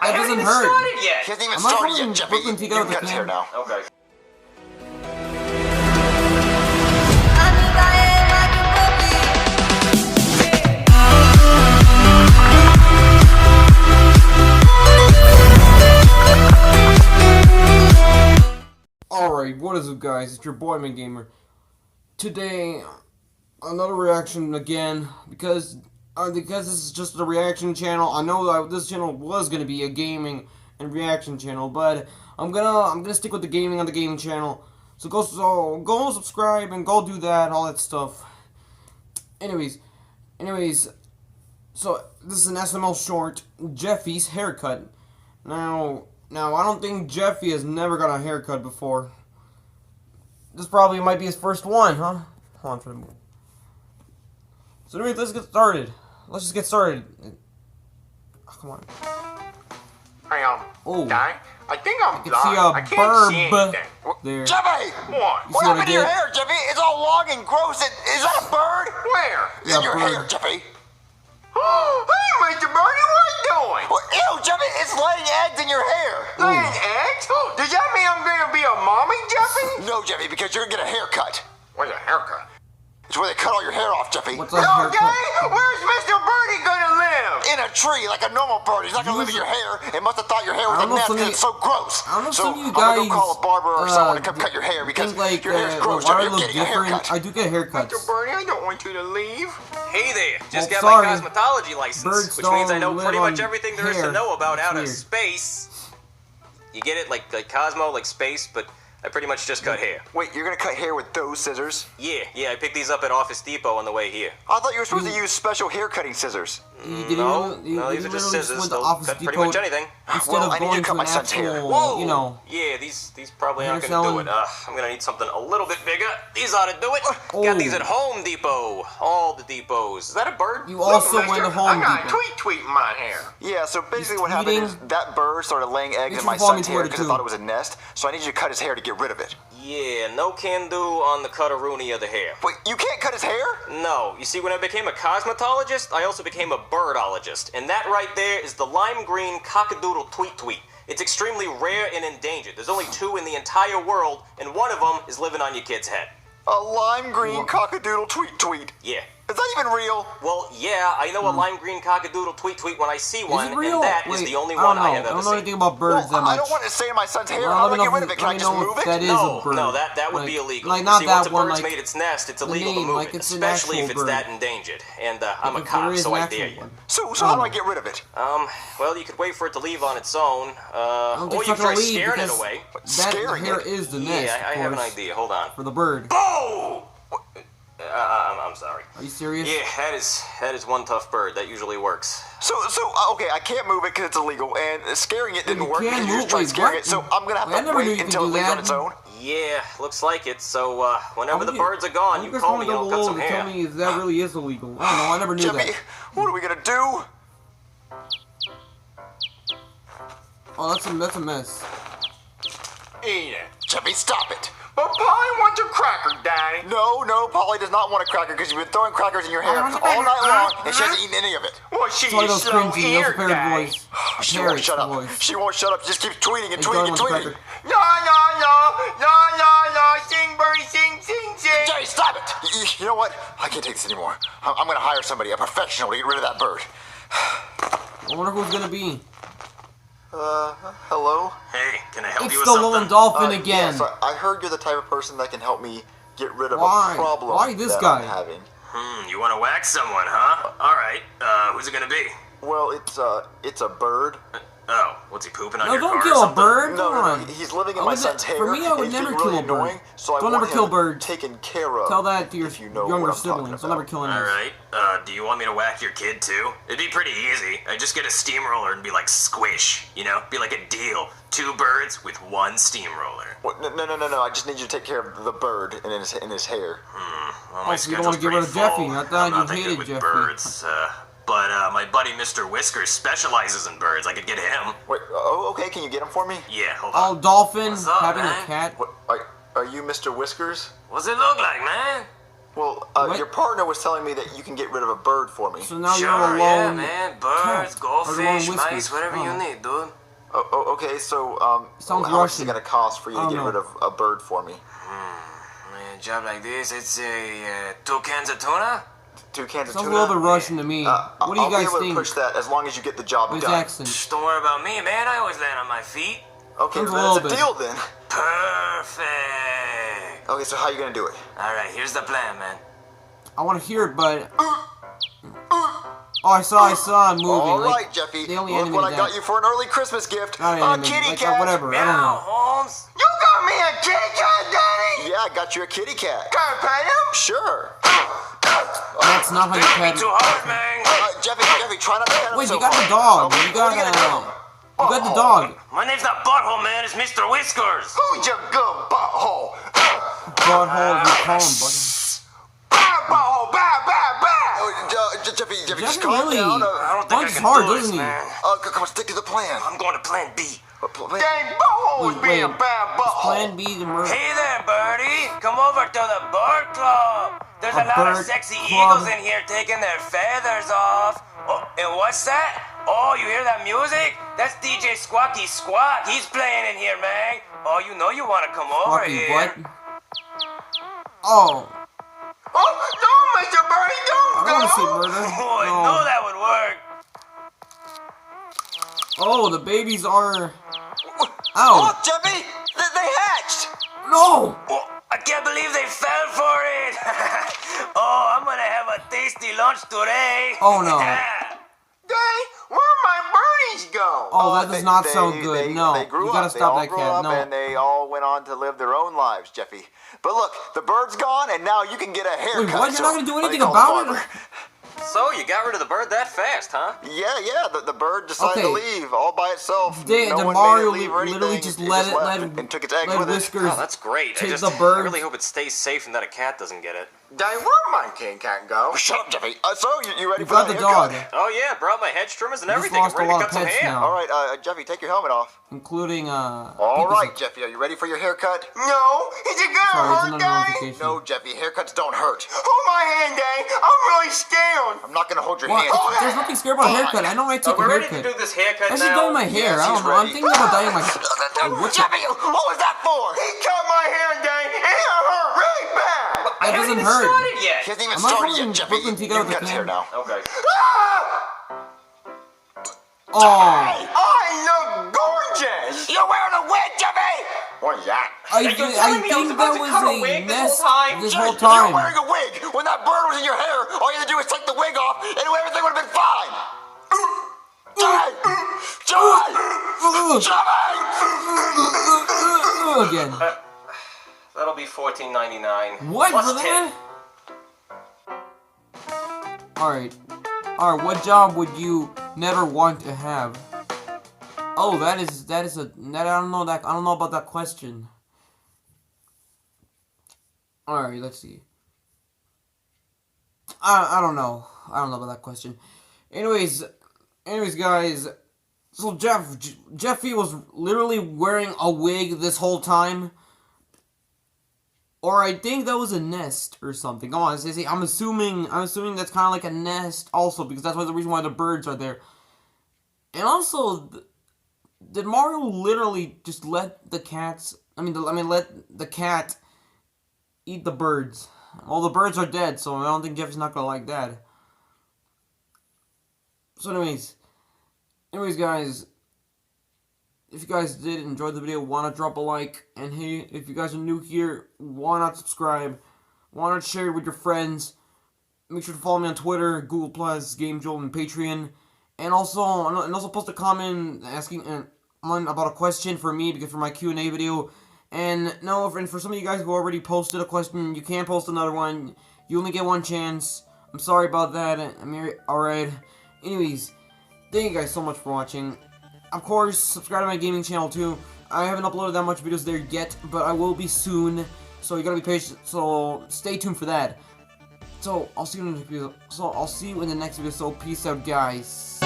That doesn't hurt. Started yet. He hasn't even started yet, Jeffy. Brooklyn, You can cut his hair now. Okay. Alright, what is up guys, it's your boy Gamer. Today, another reaction again, because this is just a reaction channel. I know that this channel was gonna be a gaming and reaction channel, but I'm gonna stick with the gaming on the gaming channel. So go subscribe and go do that, all that stuff. Anyways, so this is an SML short, Jeffy's haircut. Now I don't think Jeffy has never got a haircut before. This probably might be his first one, huh? Hold on for a minute. So anyway, let's get started. Let's just get started. Oh, come on. Oh. I think I'm I blind. can see a burb there. Jeffy! What? What happened to your hair, Jeffy? It's all long and gross. Is that a bird? Where? It's in your hair, Jeffy. Hey, Mr. Birdie, what are you doing? Well, ew, Jeffy, it's laying eggs in your hair. Laying eggs? Does that mean I'm going to be a mommy, Jeffy? No, Jeffy, because you're going to get a haircut. What's a haircut? It's where they cut all your hair off, Jeffy. What's a haircut? Okay, where's Mr. Birdie going to live? In a tree, like a normal bird. He's not going to live in your hair. It must have thought your hair was a nest because it's so gross. I don't know if so some of you I'm going to guys, go call a barber or someone to come cut your hair because like, your hair's gross, why Jeffy. I You're look getting a different. haircut. I do get haircuts. Mr. Birdie, I don't want you to leave. Hey there, just got sorry. my cosmetology license, Birds which means I know don't pretty live much on everything there is hair. to know about That's outer weird. space. You get it? Like Cosmo, like space, but I pretty much just cut hair. Wait, you're going to cut hair with those scissors? Yeah, I picked these up at Office Depot on the way here. I thought you were supposed to use special hair cutting scissors. No, these are just scissors. They'll cut pretty much anything. Instead Well, of I need going to cut to my an son's hair. actual, Whoa! you know. Yeah, these probably aren't Hair gonna do it. salon. I'm gonna need something a little bit bigger. These ought to do it. Got these at Home Depot. All the depots. Is that a bird? You also Look, went to mister, Home I got Depot. a tweet in my hair. Yeah, so basically what He's happened is tweeting. that bird started laying eggs Make in sure my you follow me son's hair Twitter, because I too. thought it was a nest, so I need you to cut his hair to get rid of it. Yeah, no can do on the cut-a-rooney of the hair. Wait, you can't cut his hair? No, you see, when I became a cosmetologist, I also became a birdologist, and that right there is the lime green cockadoodle tweet. It's extremely rare and endangered. There's only 2 in the entire world, and one of them is living on your kid's head. A lime green cockadoodle tweet. Yeah. Is that even real? Well, yeah, I know a lime green cockadoodle tweet when I see one, Is it real? and that is Wait, the only I one don't I know. have I ever don't know seen. anything about birds that much. I don't want it to stay in my son's hair. Well, How do I let get me rid of it? Can know I if- just let me know move if it? that is No, a bird. no, that would Like- be illegal. like, not See, that once a one, bird's like, made its nest, it's the illegal to name, move like it, it's an especially if actual it's bird. that endangered. And I'm a If there cop, is so an I actual dare you. one. So how do I get rid of it? Well, you could wait for it to leave on its own, I don't or think you it's try gonna leave scaring it because away. That Scaring hair it? is the nest, Yeah, I of have an course, idea. Hold on. for the bird. Oh! I'm sorry. Are you serious? Yeah, that is one tough bird. That usually works. So okay, I can't move it because it's illegal, and scaring it didn't You work can't because you move- just tried wait, scaring what? it. So I'm gonna have Wait, I to never knew you wait could until it do leaves that. on its own. Yeah, looks like it. So whenever the You- birds are gone, you call me and I'll cut some to hair. tell me if that really is illegal. I don't know. I never knew Jeffy, that. what are we gonna do? Oh, that's a mess. Eat it. Jeffy, stop it. But Polly wants a cracker, Daddy. No, Polly does not want a cracker because you've been throwing crackers in your hair all night long, and she hasn't eaten any of it. Well, she's Sorry, those slow cringy. That's a eared, parrot Daddy. voice. She won't Parrot shut up. voice. She won't shut up. She just keeps tweeting and Hey, tweeting Joey and wants a tweeting. cracker. La, sing, birdie, sing, sing, sing. Jeffy, stop it. You know what? I can't take this anymore. I'm gonna hire somebody, a professional, to get rid of that bird. I wonder who's gonna be. Hello? Hey, can I help It's you with the something? lone dolphin again. Yes, I heard you're the type of person that can help me get rid of Why? a problem Why this that guy? I'm having. You want to whack someone, huh? All right. Who's it gonna be? Well, it's a bird. Oh, what's he pooping on No, your car don't or kill a something? bird. No, Come on. he's living in I my would son's ne- hair. for me, I would and he's never being kill really a bird. annoying, so I Don't want ever kill him birds. taken care of. Tell that to your if you know younger what I'm talking siblings. I'll never about. kill All animals. right. Do you want me to whack your kid too? It'd be pretty easy. I'd just get a steamroller and be like squish. You know, be like a deal. 2 birds with 1 steamroller. What? No. I just need you to take care of the bird in his hair. Well, my so you don't want to schedule's get rid of pretty Jeffy. full. I thought I'm not you that hated good with Jeffy. birds. But my buddy Mr. Whiskers specializes in birds. I could get him. Wait. Okay. Can you get him for me? Yeah, hold All on. dolphin What's up, having man? a cat. What? Are you Mr. Whiskers? What's it look like, man? Well, What? your partner was telling me that you can get rid of a bird for me. So now Sure, you're alone. yeah, man. Birds, cat. goldfish, Or mice, whiskers. whatever you need, dude. Okay, so Sounds how much is it Russian. gonna cost for you I to don't get know. rid of a bird for me? Man, a job like this, I'd say 2 cans of tuna. 2 cans of Sounds a tuna. little bit Russian to me. What do you I'll guys be able think? to push that as long as you get the job His done. accent. Shh, don't worry about me, man. I always land on my feet. Okay, Sounds a that's little a bit. deal then. Perfect. Okay, so how you gonna do it? All right, here's the plan, man. I want to hear it, but oh, I saw him moving. All like, right, Jeffy. They only Look what I animated got that. you for an early Christmas gift. Not A animated, kitty like, cat. whatever. I don't Meow, know. Holmes. You got me a kitty cat, Daddy? Yeah, I got you a kitty cat. Can I pet him? Sure. That's not how you Don't pet be it. too hard, man. Jeffy, try not to pet him Wait, so you got the hard. dog. Okay, You got what are you gonna do? You got the dog. My name's not Butthole, man. It's Mr. Whiskers. Who's your good butthole? Butthole, you call him butthole. Bad butthole, bad, bad, bad. Jeffy, just Jeffy calm really down. I don't think I bunches can hard, do this, doesn't he? man. Come on, stick to the plan. I'm going to Plan B. Dang buttholes Wait, being wait. bad butthole. Plan B to murder. Hey there, birdie. Come over to the bird club. There's A a lot of bird sexy club. eagles in here taking their feathers off. Oh, and what's that? Oh, you hear that music? That's DJ Squawky Squawk. He's playing in here, man. Oh, you know you want to come over Fucking here. what? Oh, Oh, no, Mr. Birdie, don't I go. don't want to see murder. Oh, I No. know that would work. Oh, the babies are. Oh, Ow! Jeffy, they hatched. No! Oh, I can't believe they fell for it. Oh, I'm going to have a tasty lunch today. Oh, no. Daddy, where'd my birdies go? Oh, that does not sound good. They No, grew you gotta up. stop they all that grew cat. Up No. and they all went on to live their own lives, Jeffy. But look, the bird's gone, and now you can get a haircut. Wait, what? You're so not gonna do let me anything call the about barber. it? So, you got rid of the bird that fast, huh? Yeah. The bird decided to Okay. leave all by itself. Did no one Mario made it leave or literally anything. just It let it left let and took its eggs let with it. Whiskers Oh, that's great. take I the bird? really hope it stays safe and that a cat doesn't get it. Daddy, where'd my kitty cat go? Shut up, Jeffy. So, you ready You for got the the haircut? dog, Oh, yeah, brought my head trimmers and You just everything. lost Ready a to lot cut of some pets hair. now. All right, Jeffy, take your helmet off. including All right, Jeffy, are you ready for your haircut? No, is it gonna Sorry, it's hurt, another Daddy? notification. No, Jeffy, haircuts don't hurt. Hold my hand, Daddy. I'm really scared. I'm not gonna hold your What? hand. There's nothing scary about a haircut. I know I take a We're ready to haircut. do this haircut I should now. dye my hair. Yes, I he's don't know. I'm ready. thinking about dyeing my. What the- Jeffy, what was that for? He cut my hair, Daddy, and it hurt really bad. I That haven't doesn't even hurt. started He yet. hasn't even Am I started calling yet, Jeffy. Brooklyn to You go can with cut the his hair can? now. Okay. Oh, I look gorgeous. You're wearing a wig, Jeffy! What is that? I You're think telling me I was that about to was cut a a wig this nest whole time? this Jeffy, whole You're time. wearing a wig. When that bird was in your hair, all you had to do was take the wig off, and everything would have been fine. Jeffy! Jeffy! Jeffy! Again. That'll be $14.99. What Plus for tip. that? Alright. Alright, what job would you never want to have? Oh, that is a that I don't know about that question. Alright, let's see. I don't know. I don't know about that question. Anyways, guys, so Jeffy was literally wearing a wig this whole time. Or I think that was a nest or something. Come on, I'm assuming that's kind of like a nest also, because that's the reason why the birds are there. And also, did Mario literally just let the cats? Let the cat eat the birds? Well, the birds are dead, so I don't think Jeffy's not gonna like that. So, anyways, guys. If you guys did enjoy the video, why not drop a like? And hey, if you guys are new here, why not subscribe? Why not share it with your friends? Make sure to follow me on Twitter, Google+, GameJolt, and Patreon. And also post a comment asking about a question for me, because for my Q&A video. And for some of you guys who already posted a question, you can't post another one. You only get one chance. I'm sorry about that. Alright. Anyways, thank you guys so much for watching. Of course, subscribe to my gaming channel too. I haven't uploaded that much videos there yet, but I will be soon. So you gotta be patient. So stay tuned for that. So I'll see you in the next video. So peace out, guys.